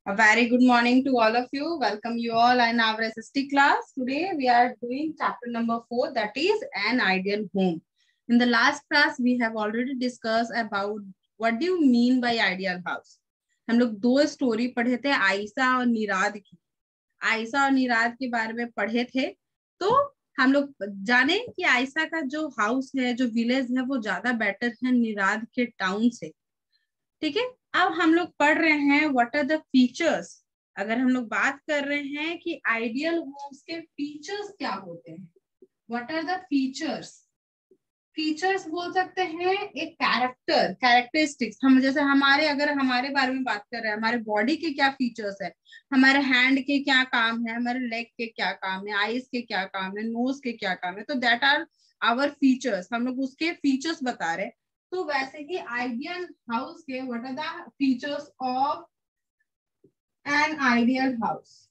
A very good morning to all of you. Welcome you all in our SST class. Today we are doing chapter number 4, that is an ideal home. In the last class we have already discussed about what do you mean by ideal house. हम लोग दो story पढ़े थे आयशा और निराद की। आयशा और निराद के बारे में पढ़े थे, तो हम लोग जाने कि आयशा का जो हाउस है, जो विलेज है, वो ज्यादा बेटर है निराद के टाउन से। ठीक है, अब हम लोग पढ़ रहे हैं व्हाट आर द फीचर्स। अगर हम लोग बात कर रहे हैं कि आइडियल होम्स के फीचर्स क्या होते हैं, what are the features. Features बोल सकते हैं एक कैरेक्टरिस्टिक्स। हम जैसे अगर हमारे बारे में बात कर रहे हैं, हमारे बॉडी के क्या फीचर्स है, हमारे हैंड के क्या काम है, हमारे लेग के क्या काम है, आईज के क्या काम है, नोज के क्या काम है, तो दैट आर आवर फीचर्स। हम लोग उसके फीचर्स बता रहे हैं। तो वैसे ही आइडियल हाउस के what are the features of an ideal house.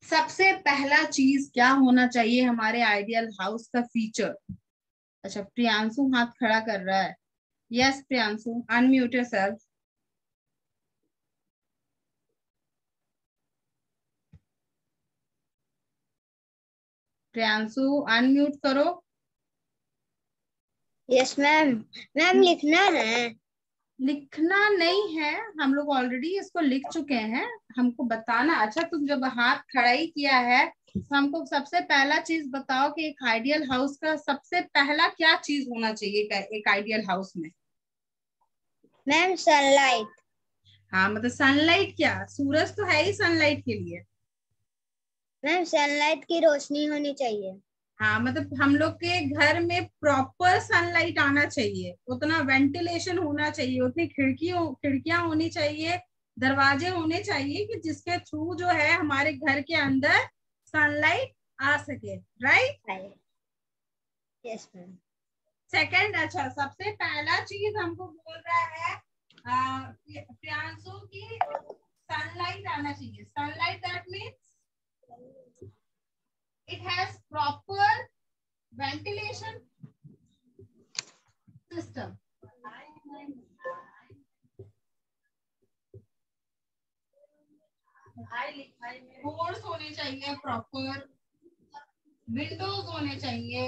सबसे पहला चीज क्या होना चाहिए हमारे आइडियल हाउस का फीचर। अच्छा, प्रियांशु हाथ खड़ा कर रहा है। Yes Priyanshu, unmute yourself. Priyanshu unmute करो। Yes ma'am. मैम लिखना है? लिखना नहीं है, हम लोग ऑलरेडी इसको लिख चुके हैं, हमको बताना। अच्छा, तुम जब हाथ खड़ा ही किया है तो हमको सबसे पहला चीज बताओ कि एक आइडियल हाउस का सबसे पहला क्या चीज होना चाहिए एक आइडियल हाउस में। Ma'am sunlight. हाँ, मतलब सनलाइट क्या, सूरज तो है ही सनलाइट के लिए। मैम सनलाइट की रोशनी होनी चाहिए। हाँ, मतलब हम लोग के घर में प्रॉपर सनलाइट आना चाहिए, उतना वेंटिलेशन होना चाहिए, उतनी खिड़कियां होनी चाहिए, दरवाजे होने चाहिए कि जिसके थ्रू जो है हमारे घर के अंदर सनलाइट आ सके। राइट? Yes ma'am. सेकंड, अच्छा सबसे पहला चीज हमको बोल रहा है प्रियांशु की सनलाइट आना चाहिए। Sunlight that means it has proper ventilation system. Doors होने चाहिए प्रॉपर, विंडोज होने चाहिए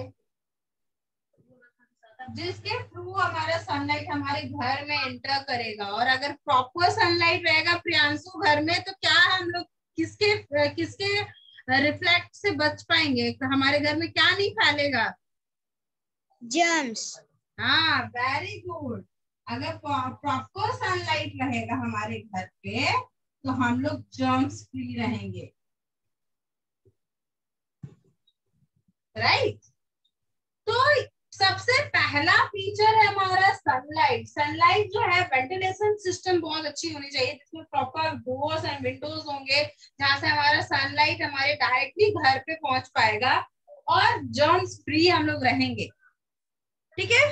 जिसके थ्रू हमारा सनलाइट हमारे घर में एंटर करेगा। और अगर प्रॉपर सनलाइट रहेगा प्रियांशु घर में, तो क्या हम लोग किसके किसके रिफ्लेक्ट से बच पाएंगे, हमारे घर में क्या नहीं फैलेगा? जर्म्स। हाँ, वेरी गुड। अगर प्रॉपर सनलाइट रहेगा हमारे घर पे तो हम लोग जर्म्स फ्री रहेंगे। राइट? तो सबसे पहला फीचर है हमारा सनलाइट। सनलाइट जो है, वेंटिलेशन सिस्टम बहुत अच्छी होनी चाहिए जिसमें प्रॉपर डोर्स एंड विंडोज होंगे जहां से हमारा सनलाइट हमारे डायरेक्टली घर पे पहुंच पाएगा और जर्म्स फ्री हम लोग रहेंगे। ठीक है?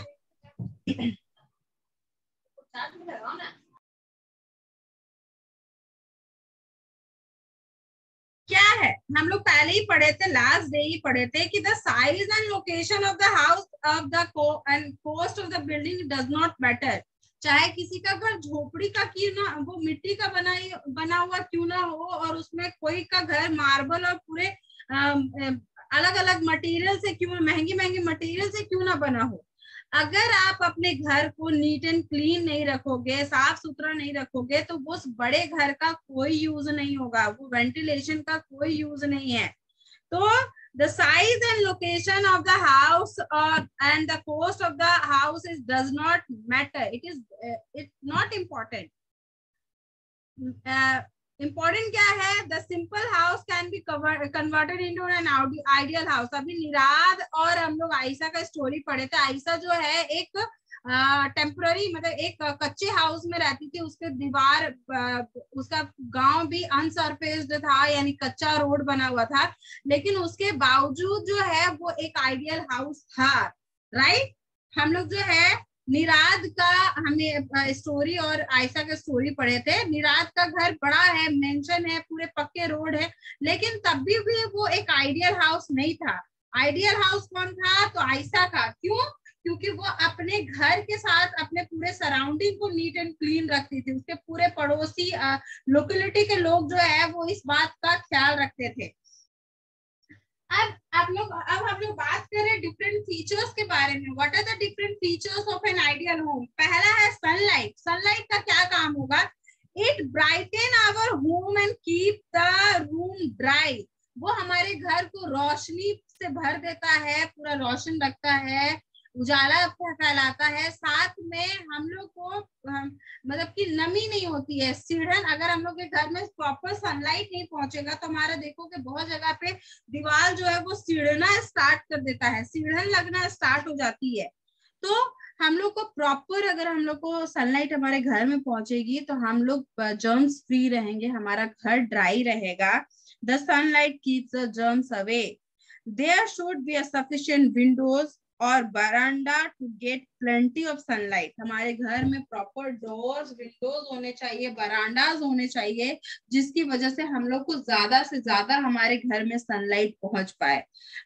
क्या है, हम लोग पहले ही पढ़े थे, लास्ट डे ही पढ़े थे कि the size and location of the house of the end cost of the building does not matter. चाहे किसी का घर झोपड़ी का क्यों ना, वो मिट्टी का बना हुआ क्यों ना हो, और उसमें कोई का घर मार्बल और पूरे अलग अलग मटेरियल से क्यों, महंगी महंगी मटेरियल से क्यों ना बना हो, अगर आप अपने घर को नीट एंड क्लीन नहीं रखोगे, साफ सुथरा नहीं रखोगे, तो उस बड़े घर का कोई यूज नहीं होगा, वो वेंटिलेशन का कोई यूज नहीं है। तो the size and location of the house and the cost of the house does not matter. It's not important. Important क्या है, the simple house can be converted into an ideal house. अभी निराद और हम लोग आयशा का स्टोरी पढ़े थे। आयशा जो है एक टेम्पररी, मतलब एक कच्चे हाउस में रहती थी, उसके दीवार उसका गांव भी अनसरफेस्ड था, यानी कच्चा रोड बना हुआ था, लेकिन उसके बावजूद जो है वो एक आइडियल हाउस था। राइट? हम लोग जो है निराद का, हमने स्टोरी और आयशा का स्टोरी पढ़े थे। निराद का घर बड़ा है, मेंशन है, पूरे पक्के रोड है, लेकिन तब भी वो एक आइडियल हाउस नहीं था। आइडियल हाउस कौन था? तो आयशा का। क्यों? क्योंकि वो अपने घर के साथ अपने पूरे सराउंडिंग को नीट एंड क्लीन रखती थी। उसके पूरे पड़ोसी लोकेलिटी के लोग जो है वो इस बात का ख्याल रखते थे। अब हम लोग बात करें डिफरेंट फीचर्स के बारे में। What are the different features of an ideal home? पहला है सनलाइट। सनलाइट का क्या काम होगा? It brighten our home and keep the room dry. वो हमारे घर को रोशनी से भर देता है, पूरा रोशन रखता है, उजाला फैलाता है। साथ में हम लोग को मतलब कि नमी नहीं होती है। सीढ़न, अगर हम लोग के घर में प्रॉपर सनलाइट नहीं पहुंचेगा तो हमारा देखो कि बहुत जगह पे दीवार जो है वो सीढ़ना स्टार्ट कर देता है, सीढ़न लगना स्टार्ट हो जाती है। तो हम लोग को प्रॉपर, अगर हम लोग को सनलाइट हमारे घर में पहुंचेगी तो हम लोग जर्म्स फ्री रहेंगे, हमारा घर ड्राई रहेगा। The sunlight keeps the germs away. There should be a sufficient windows और बरांडा to get plenty of sunlight. हमारे घर में प्रॉपर डोर्स, विंडोज होने चाहिए, बरांडाज होने चाहिए, जिसकी वजह से हम लोग को ज्यादा से ज्यादा हमारे घर में सनलाइट पहुंच पाए।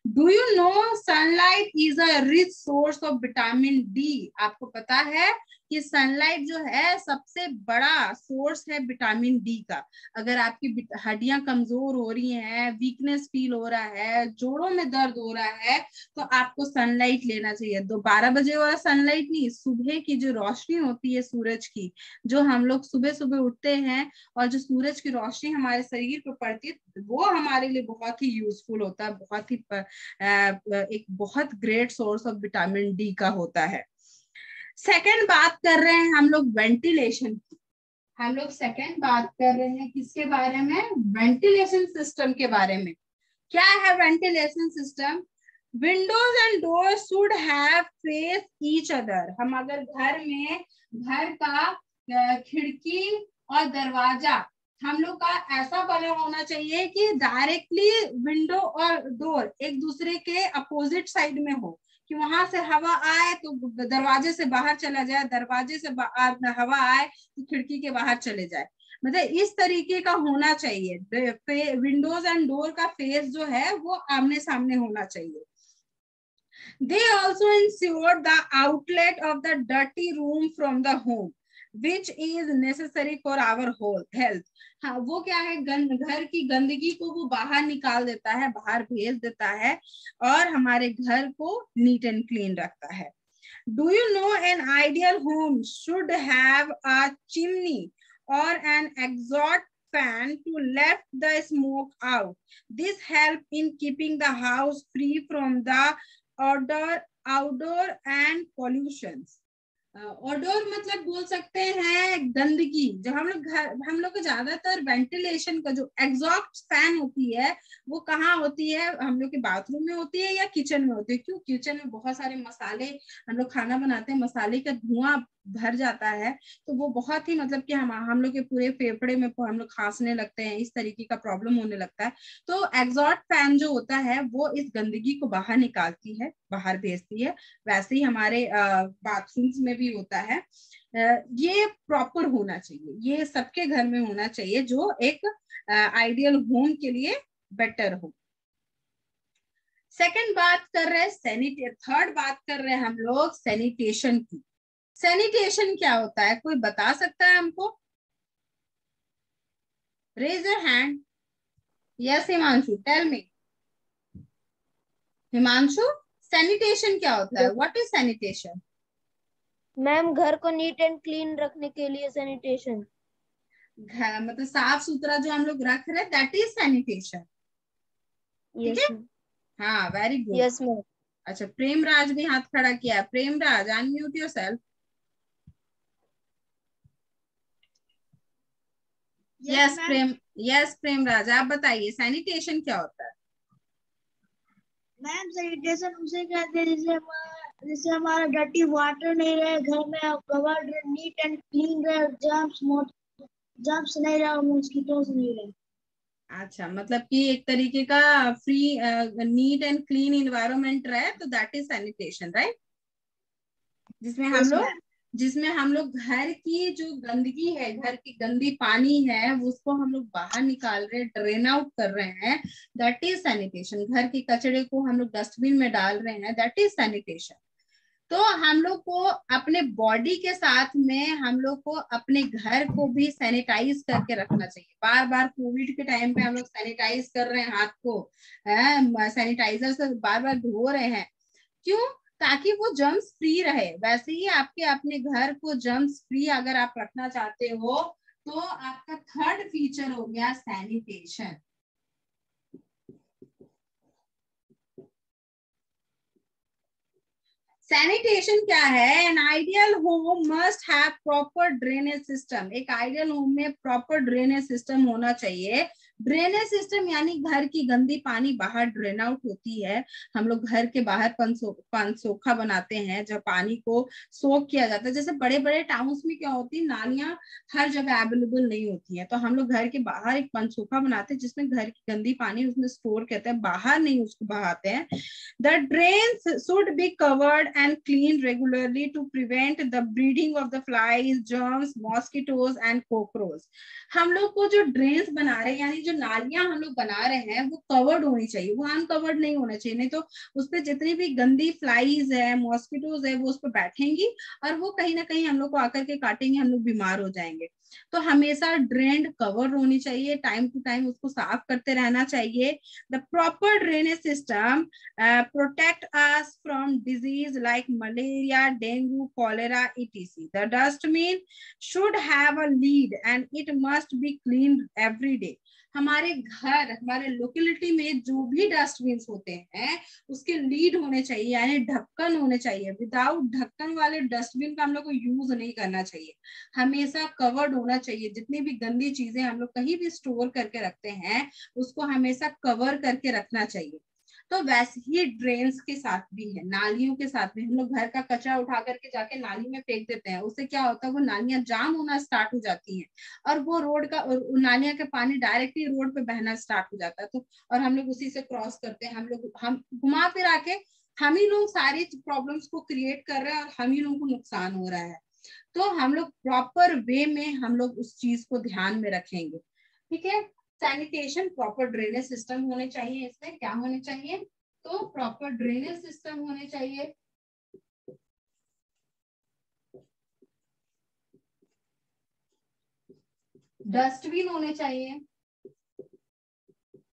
Do you know sunlight is a rich source of vitamin D? आपको पता है कि सनलाइट जो है सबसे बड़ा सोर्स है विटामिन डी का। अगर आपकी हड्डियां कमजोर हो रही हैं, वीकनेस फील हो रहा है, जोड़ों में दर्द हो रहा है, तो आपको सनलाइट लेना चाहिए। 12 बजे वाला सनलाइट नहीं, सुबह की जो रोशनी होती है सूरज की, जो हम लोग सुबह सुबह उठते हैं और जो सूरज की रोशनी हमारे शरीर पर पड़ती है, वो हमारे लिए बहुत ही यूजफुल होता है, बहुत ही एक बहुत great source of vitamin D का होता है। सेकंड बात कर रहे हैं हम लोग वेंटिलेशन की। हम लोग सेकंड बात कर रहे हैं किसके बारे में? वेंटिलेशन सिस्टम के बारे में। क्या है ventilation system? Windows and door should have face each other. हम अगर घर का खिड़की और दरवाजा हम लोग का ऐसा बना होना चाहिए कि डायरेक्टली विंडो और डोर एक दूसरे के अपोजिट साइड में हो, कि वहां से हवा आए तो दरवाजे से बाहर चला जाए, दरवाजे से हवा आए तो खिड़की के बाहर चले जाए। मतलब इस तरीके का होना चाहिए। विंडोज एंड डोर का फेस जो है वो आमने सामने होना चाहिए। They also ensure the outlet of the dirty room from the home, which is necessary for our whole health. हाँ, वो क्या है, घर की गंदगी को वो बाहर निकाल देता है, बाहर भेज देता है और हमारे घर को नीट एंड क्लीन रखता है। Do you know an ideal home should have a chimney or an exhaust fan to let the smoke out. This helps in keeping the house free from the outdoor and pollutions. ऑडोर मतलब बोल सकते हैं गंदगी। जो हम लोग को ज्यादातर वेंटिलेशन का जो एग्जॉस्ट फैन होती है वो कहाँ होती है? हम लोग के बाथरूम में होती है या किचन में होती है? क्यों? किचन में बहुत सारे मसाले, हम लोग खाना बनाते हैं, मसाले का धुआं भर जाता है, तो वो बहुत ही मतलब कि हम लोग के पूरे फेफड़े में हम लोग खांसने लगते हैं, इस तरीके का प्रॉब्लम होने लगता है। तो एग्जॉस्ट फैन जो होता है वो इस गंदगी को बाहर निकालती है, बाहर भेजती है। वैसे ही हमारे बाथरूम्स में भी होता है। ये प्रॉपर होना चाहिए, ये सबके घर में होना चाहिए, जो एक आइडियल होम के लिए बेटर हो। सेकंड बात कर रहे हैं थर्ड बात कर रहे हैं हम लोग सैनिटेशन की। सैनिटेशन क्या होता है? कोई बता सकता है हमको? Raise your hand. Yes Himanshu, tell me. Himanshu, sanitation क्या होता है? What is sanitation? मैम, घर को नीट एंड क्लीन रखने के लिए सैनिटेशन। मतलब साफ सुथरा जो हम लोग रख रहे हैं, दैट इज सैनिटेशन। ठीक है? हाँ, वेरी गुड। Yes ma'am. अच्छा, प्रेमराज भी हाथ खड़ा किया है। Premraj, unmute yourself. Yes Premraj, आप बताइए सैनिटेशन क्या होता है? मैम, सैनिटेशन उसे कहते हैं जिससे हमारा डर्टी वाटर नहीं रहे, घर में कवर नीट एंड क्लीन रहे, जर्म्स नहीं रहे और मॉस्किटोस नहीं रहे। अच्छा, मतलब कि एक तरीके का free neat and clean environment रहे, तो दैट इज सैनिटेशन, राइट? जिसमें हम लोग जिसमें हम लोग घर की जो गंदगी है, घर की गंदी पानी है, उसको हम लोग बाहर निकाल रहे हैं, ड्रेन आउट कर रहे हैं, दैट इज सैनिटेशन। घर के कचड़े को हम लोग डस्टबिन में डाल रहे हैं, दैट इज सैनिटेशन। तो हम लोग को अपने बॉडी के साथ में हम लोग को अपने घर को भी सैनिटाइज करके रखना चाहिए। बार बार कोविड के टाइम पे हम लोग सैनिटाइज कर रहे हैं हाथ को, सैनिटाइजर से बार बार धो रहे हैं, क्यों? ताकि वो जर्म्स फ्री रहे। वैसे ही आपके अपने घर को जर्म्स फ्री अगर आप रखना चाहते हो तो आपका थर्ड फीचर हो गया सैनिटेशन। सैनिटेशन क्या है? N ideal home must have proper drainage system. एक आइडियल होम में प्रॉपर ड्रेनेज सिस्टम होना चाहिए। ड्रेनेज सिस्टम यानी घर की गंदी पानी बाहर ड्रेन आउट होती है। हम लोग घर के बाहर पनसोखा बनाते हैं जब पानी को सोख किया जाता है। जैसे बड़े बड़े टाउन्स में क्या होती है, नालियां हर जगह अवेलेबल नहीं होती है, तो हम लोग घर के बाहर एक पनसोखा बनाते हैं जिसमें घर की गंदी पानी उसमें स्टोर करते हैं, बाहर नहीं उसको बहाते हैं। The drains should be covered and cleaned regularly to prevent the breeding of the flies, germs, mosquitoes and cockroaches. हम लोग को जो ड्रेन्स बना रहे हैं यानी जो नालियां हम लोग बना रहे हैं वो कवर्ड होनी चाहिए, वो अनकवर्ड नहीं होना चाहिए। नहीं तो उस पर जितनी भी गंदी फ्लाइज है, मॉस्किटोज है, वो उस पर बैठेंगी और वो कहीं ना कहीं हम लोग को आकर के काटेंगे, हम लोग बीमार हो जाएंगे। तो हमेशा ड्रेन कवर होनी चाहिए, टाइम टू टाइम उसको साफ करते रहना चाहिए। The proper drainage system protect us from disease like malaria, dengue, cholera, etc. The dustbin should have a lid and it must be cleaned every day. हमारे घर, हमारे लोकेलिटी में जो भी डस्टबिन होते हैं उसके लीड होने चाहिए, यानी ढक्कन होने चाहिए। विदाउट ढक्कन वाले डस्टबिन का हम लोग को यूज नहीं करना चाहिए, हमेशा कवर्ड होना चाहिए। जितनी भी गंदी चीजें हम लोग कहीं भी स्टोर करके रखते हैं उसको हमेशा कवर करके रखना चाहिए। तो वैसे ही ड्रेन्स के साथ भी है, नालियों के साथ भी। हम लोग घर का कचरा उठा करके जाके नाली में फेंक देते हैं, उससे क्या होता है, वो नालियां जाम होना स्टार्ट हो जाती हैं और वो रोड का, नालियां का पानी डायरेक्टली रोड पे बहना स्टार्ट हो जाता है। तो और हम लोग उसी से क्रॉस करते हैं, हम घुमा फिर आके हम ही लोग सारी प्रॉब्लम्स को क्रिएट कर रहे हैं और हम ही लोगों को नुकसान हो रहा है। तो हम लोग प्रॉपर वे में हम लोग उस चीज को ध्यान में रखेंगे, ठीक है। सैनिटेशन, प्रॉपर ड्रेनेज सिस्टम होने चाहिए। इसमें क्या होने चाहिए? तो प्रॉपर ड्रेनेज सिस्टम होने चाहिए, डस्टबिन होने चाहिए,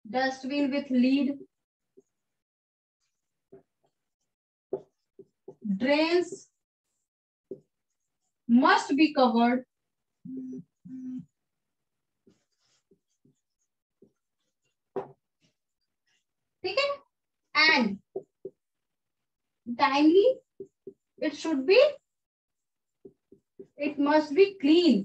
dustbin with lead, drains must be covered, ठीक है, and timely it should be, it must be clean.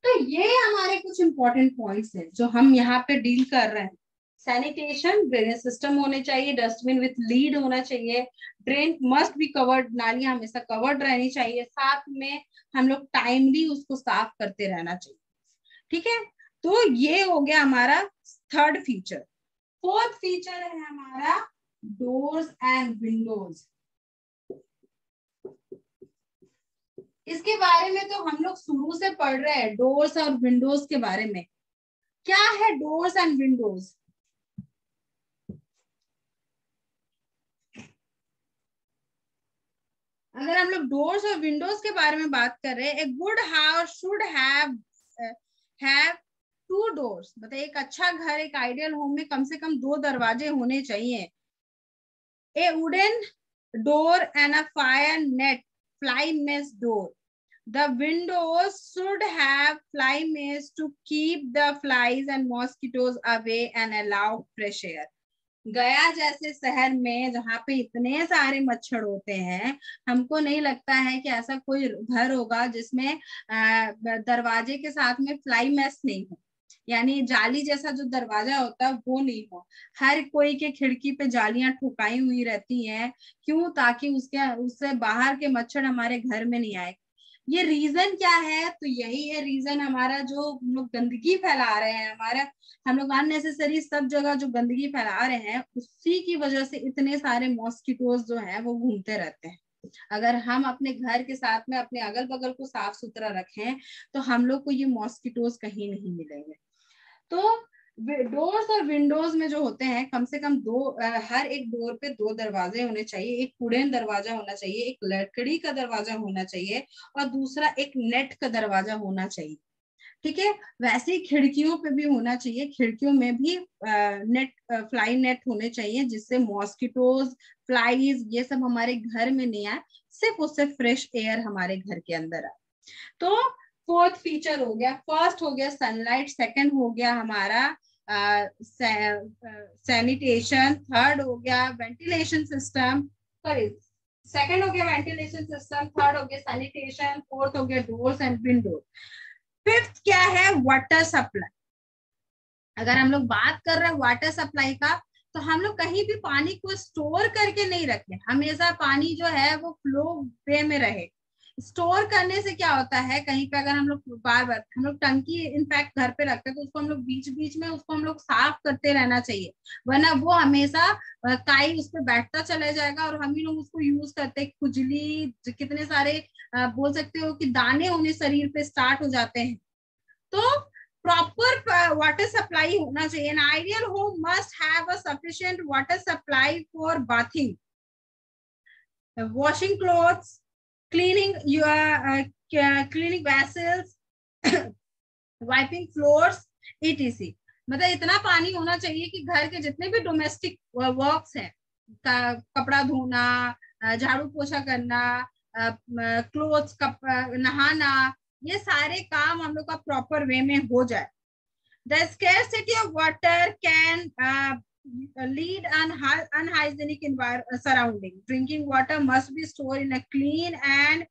तो ये हमारे कुछ इंपॉर्टेंट पॉइंट्स हैं जो हम यहाँ पे डील कर रहे हैं। सैनिटेशन, ड्रेनेज सिस्टम होने चाहिए, डस्टबिन विथ लीड होना चाहिए, ड्रेन मस्ट बी कवर्ड, नालियां हमेशा कवर्ड रहनी चाहिए, साथ में हम लोग टाइमली उसको साफ करते रहना चाहिए, ठीक है। तो ये हो गया हमारा थर्ड फीचर। फोर्थ फीचर है हमारा डोर्स एंड विंडोज। इसके बारे में तो हम लोग शुरू से पढ़ रहे हैं, डोर्स और विंडोज के बारे में। क्या है डोर्स एंड विंडोज? अगर हम लोग डोर्स और विंडोज के बारे में बात कर रहे हैं, a good house should have to doors. मतलब एक अच्छा घर, एक आइडियल होम में कम से कम 2 दरवाजे होने चाहिए। ए wooden door and a fire net fly mesh door. The windows should have fly mesh to keep the flies and mosquitoes away and allow fresh air. गया जैसे शहर में जहाँ पे इतने सारे मच्छर होते हैं, हमको नहीं लगता है कि ऐसा कोई घर होगा जिसमें दरवाजे के साथ में फ्लाई मेश नहीं हो, यानी जाली जैसा जो दरवाजा होता है वो नहीं हो। हर कोई के खिड़की पे जालियां ठुकाई हुई रहती हैं, क्यों? ताकि उससे बाहर के मच्छर हमारे घर में नहीं आए। ये रीजन क्या है? तो यही है रीजन हमारा, जो हम लोग गंदगी फैला रहे हैं, हम लोग अननेसेसरी सब जगह जो गंदगी फैला रहे हैं, उसी की वजह से इतने सारे मॉस्किटोज जो हैं वो घूमते रहते हैं। अगर हम अपने घर के साथ में अपने अगल बगल को साफ सुथरा रखें तो हम लोग को ये मॉस्किटोज कहीं नहीं मिलेंगे। तो डोर्स और विंडोज में जो होते हैं, कम से कम हर एक डोर पे 2 दरवाजे होने चाहिए। एक वुडन दरवाजा होना चाहिए, एक लकड़ी का दरवाजा होना चाहिए, और दूसरा एक नेट का दरवाजा होना चाहिए। ठीक है, वैसे ही खिड़कियों पे भी होना चाहिए। खिड़कियों में भी फ्लाई नेट होने चाहिए, जिससे मॉस्किटोज, फ्लाईज ये सब हमारे घर में नहीं आए, सिर्फ उससे फ्रेश एयर हमारे घर के अंदर आए। तो फोर्थ फीचर हो गया, फर्स्ट हो गया सनलाइट, सेकंड हो गया हमारा सैनिटेशन, थर्ड हो गया वेंटिलेशन सिस्टम, सॉरी सेकंड हो गया वेंटिलेशन सिस्टम, थर्ड हो गया सैनिटेशन, फोर्थ हो गया डोर्स एंड विंडोज। फिफ्थ क्या है? Water supply. अगर हम लोग बात कर रहे हैं वाटर सप्लाई का, तो हम लोग कहीं भी पानी को स्टोर करके नहीं रखें। हमेशा पानी जो है वो फ्लो वे में रहे। स्टोर करने से क्या होता है, कहीं पे अगर हम लोग बार बार हम लोग टंकी इनफैक्ट घर पे रखते हैं, तो उसको हम लोग बीच बीच में उसको हम लोग साफ करते रहना चाहिए, वरना वो हमेशा काई उस पर बैठता चला जाएगा और हम ही लोग उसको यूज करते हैं। खुजली, कितने सारे बोल सकते हो कि दाने होने शरीर पे स्टार्ट हो जाते हैं। तो प्रॉपर वाटर सप्लाई होना चाहिए। N ideal home must have a sufficient water supply for bathing, washing clothes, cleaning cleaning vessels, wiping floors, etc. मतलब इतना पानी होना चाहिए कि घर के जितने भी डोमेस्टिक वर्क्स हैं, कपड़ा धोना, झाड़ू पोछा करना, क्लोथ्स नहाना, ये सारे काम हम लोग का प्रॉपर वे में हो जाए। The scarcity of water can lead unhygienic surrounding. Drinking water must be stored in a clean and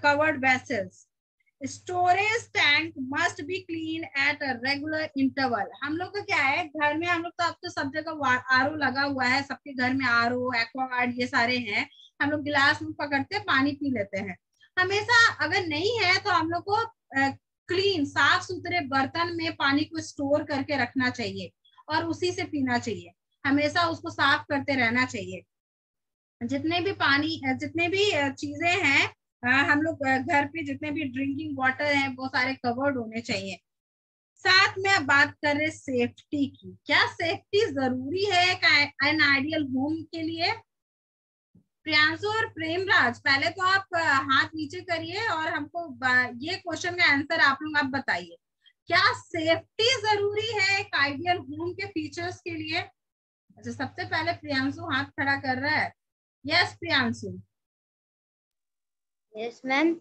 covered vessels. Storage tank must be clean at a regular interval. हम लोग का क्या है, घर में हम लोग तो अब तो सब जगह आरओ लगा हुआ है, सबके घर में आरओ, एक्वागार्ड ये सारे हैं। हम लोग गिलास में पकड़ते पानी पी लेते हैं। हमेशा अगर नहीं है तो हम लोग को क्लीन, साफ सुथरे बर्तन में पानी को स्टोर करके रखना चाहिए और उसी से पीना चाहिए। हमेशा उसको साफ करते रहना चाहिए। जितने भी चीजें हैं, हम लोग घर पे जितने भी ड्रिंकिंग वाटर है वो सारे कवर्ड होने चाहिए। साथ में अब बात कर रहे सेफ्टी की। क्या सेफ्टी जरूरी है एन आइडियल होम के लिए? प्रियांशु और प्रेमराज, पहले तो आप हाथ नीचे करिए और हमको ये क्वेश्चन का आंसर आप लोग आप बताइए। क्या सेफ्टी जरूरी है एक आइडियल होम के फीचर्स के लिए? अच्छा, सबसे पहले प्रियांशु हाथ खड़ा कर रहा है। यस प्रियांशु। Yes ma'am.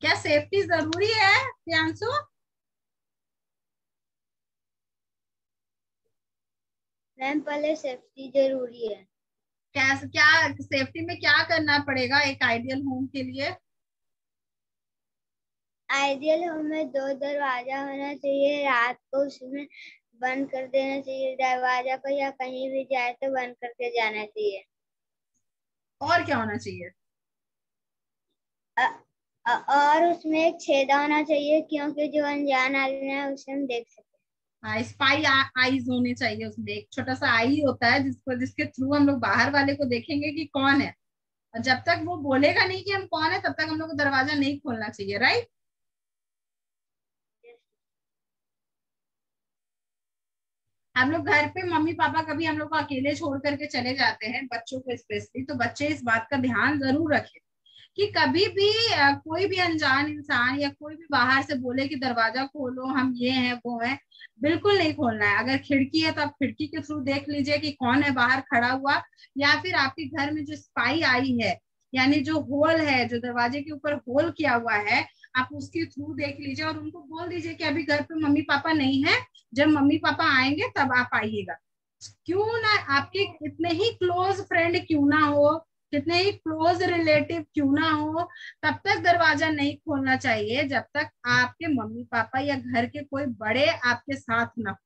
क्या सेफ्टी जरूरी है प्रियांशु? मैम पहले सेफ्टी जरूरी है। क्या सेफ्टी में क्या करना पड़ेगा एक आइडियल होम के लिए? आइडियल होम में 2 दरवाजा होना चाहिए। रात को उसमें बंद कर देना चाहिए दरवाजा को, या कहीं भी जाए तो बंद करके जाना चाहिए। और क्या होना चाहिए? और उसमें एक छेदा होना चाहिए, क्योंकि जो अनजान आदमी है उसे हम देख सके। स्पाई आईज होने चाहिए। उसमें एक छोटा सा आई होता है जिसके थ्रू हम लोग बाहर वाले को देखेंगे कि कौन है, और जब तक वो बोलेगा नहीं कि हम कौन है तब तक हम लोग को दरवाजा नहीं खोलना चाहिए। राइट? हम लोग घर पे मम्मी पापा कभी हम लोग को अकेले छोड़ करके चले जाते हैं, बच्चों को स्पेशली, तो बच्चे इस बात का ध्यान जरूर रखें कि कभी भी कोई भी अनजान इंसान या कोई भी बाहर से बोले कि दरवाजा खोलो, हम ये हैं वो हैं, बिल्कुल नहीं खोलना है। अगर खिड़की है तो आप खिड़की के थ्रू देख लीजिए कि कौन है बाहर खड़ा हुआ, या फिर आपके घर में जो स्पाई आई है, यानी जो होल है, जो दरवाजे के ऊपर होल किया हुआ है, आप उसके थ्रू देख लीजिए और उनको बोल दीजिए कि अभी घर पे मम्मी पापा नहीं है, जब मम्मी पापा आएंगे तब आप आइएगा। क्यों ना आपके इतने ही क्लोज फ्रेंड क्यों ना हो, कितने ही क्लोज रिलेटिव क्यों ना हो, तब तक दरवाजा नहीं खोलना चाहिए जब तक आपके मम्मी पापा या घर के कोई बड़े आपके साथ ना हो।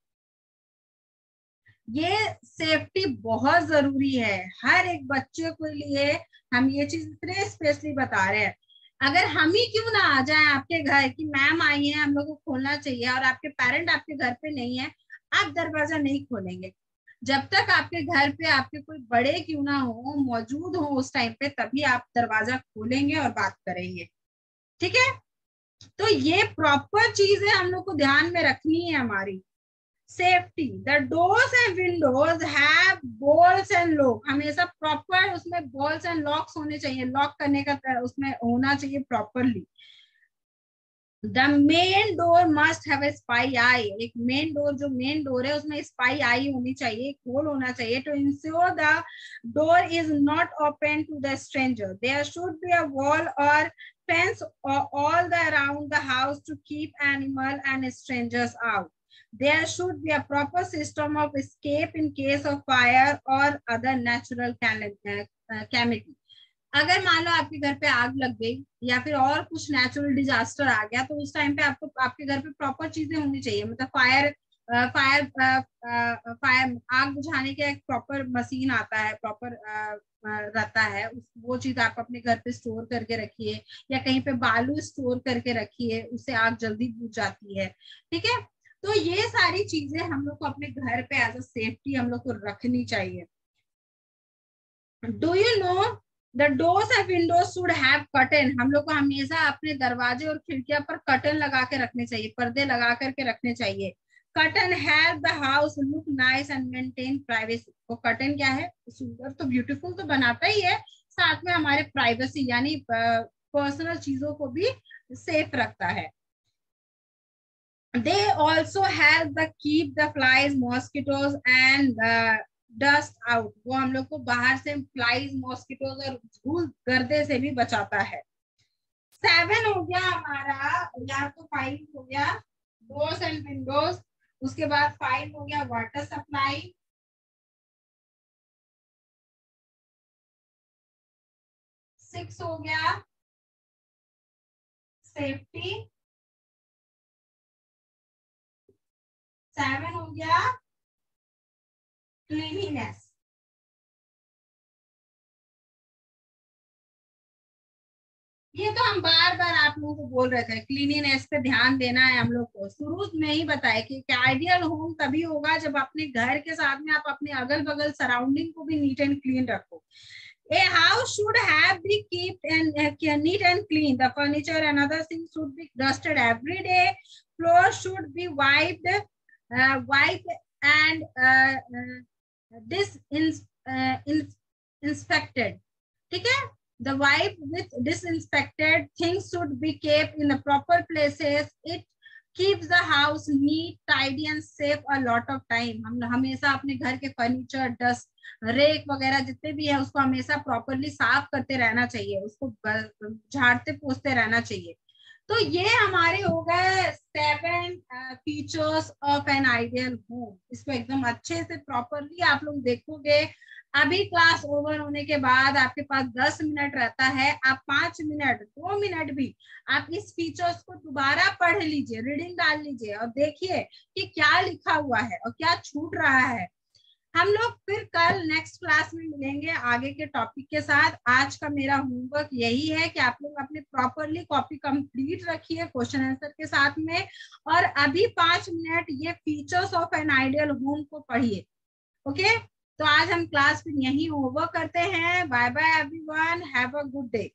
ये सेफ्टी बहुत जरूरी है हर एक बच्चे के लिए। हम ये चीज इतने स्पेशली बता रहे हैं। अगर हम ही क्यों ना आ जाए आपके घर कि मैम आई है, हम लोग को खोलना चाहिए, और आपके पेरेंट आपके घर पे नहीं है, आप दरवाजा नहीं खोलेंगे। जब तक आपके घर पे आपके कोई बड़े क्यों ना हो, मौजूद हो उस टाइम पे, तभी आप दरवाजा खोलेंगे और बात करेंगे। ठीक है, तो ये प्रॉपर चीज है, हम लोग को ध्यान में रखनी है हमारी। Safety, the doors and windows have bolts and lock, हमेशा प्रॉपर उसमें बोल्स एंड लॉक्स होने चाहिए, लॉक करने का उसमें होना चाहिए properly. The main door must have a spy eye, एक मेन डोर, जो मेन डोर है उसमें स्पाई आई होनी चाहिए, एक होल होना चाहिए, to ensure the door is not open to the stranger. There should be a wall और fence all the around the house to keep animal and strangers out. There should be a proper system of escape in case of fire or other natural calamity. अगर मान लो आपके घर पे आग लग गई या फिर और कुछ नेचुरल डिजास्टर आ गया, तो उस टाइम पे आपको आपके घर पे प्रॉपर चीजें होनी चाहिए, मतलब फायर फायर आग बुझाने का एक प्रॉपर मशीन आता है, प्रॉपर रहता है, वो चीज आप अपने घर पे स्टोर करके रखिए, या कहीं पे बालू स्टोर करके रखिए, उससे आग जल्दी बुझ जाती है। ठीक है, तो ये सारी चीजें हम लोग को अपने घर पे एज अ सेफ्टी हम लोग को रखनी चाहिए। Do you know the doors and Windows should have curtain, हम लोग को हमेशा अपने दरवाजे और खिड़कियां पर कर्टन लगा के रखने चाहिए, पर्दे लगा करके रखने चाहिए। Curtain help the house look nice and maintain privacy, वो कर्टन क्या है, सुंदर तो ब्यूटीफुल तो बनाता ही है, साथ में हमारे प्राइवेसी यानी पर्सनल चीजों को भी सेफ रखता है। They also help the keep the flies, mosquitoes and dust out, वो हम लोग को बाहर से फ्लाइज, मॉस्किटोज और धूल गर्दे से भी बचाता है। 7 हो गया हमारा, या तो 5 हो गया डोर्स एंड विंडोज, उसके बाद 5 हो गया वाटर सप्लाई, 6 हो गया सेफ्टी, 7 हो गया क्लीनिनेस। ये तो हम बार बार आप लोगों को बोल रहे थे, क्लीनिनेस पे ध्यान देना है हम लोग को, शुरू में ही बताया कि आइडियल होम तभी होगा जब अपने घर के साथ में आप अपने अगल बगल सराउंडिंग को भी नीट एंड क्लीन रखो। A house should have be kept and neat and clean. The furniture and other things should be dusted every day. Floors should be wiped and inspected. ठीक है, the wipe with disinfected things should be kept in the proper places. It keeps the house neat, tidy and safe a lot of time. हम हमेशा अपने घर के furniture, dust, rake वगैरह जितने भी है उसको हमेशा प्रॉपरली साफ करते रहना चाहिए, उसको झाड़ते पोछते रहना चाहिए। तो ये हमारे हो गए 7 features of an ideal home. इसको एकदम अच्छे से प्रॉपरली आप लोग देखोगे। अभी क्लास ओवर होने के बाद आपके पास 10 मिनट रहता है, आप 5 मिनट 2 मिनट भी आप इस फीचर्स को दोबारा पढ़ लीजिए, रीडिंग डाल लीजिए और देखिए कि क्या लिखा हुआ है और क्या छूट रहा है। हम लोग फिर कल नेक्स्ट क्लास में मिलेंगे आगे के टॉपिक के साथ। आज का मेरा होमवर्क यही है कि आप लोग अपने प्रॉपरली कॉपी कंप्लीट रखिए क्वेश्चन आंसर के साथ में, और अभी 5 मिनट ये features of an ideal home को पढ़िए। ओके, तो आज हम क्लास फिर यही ओवर करते हैं। Bye bye everyone, have a good day.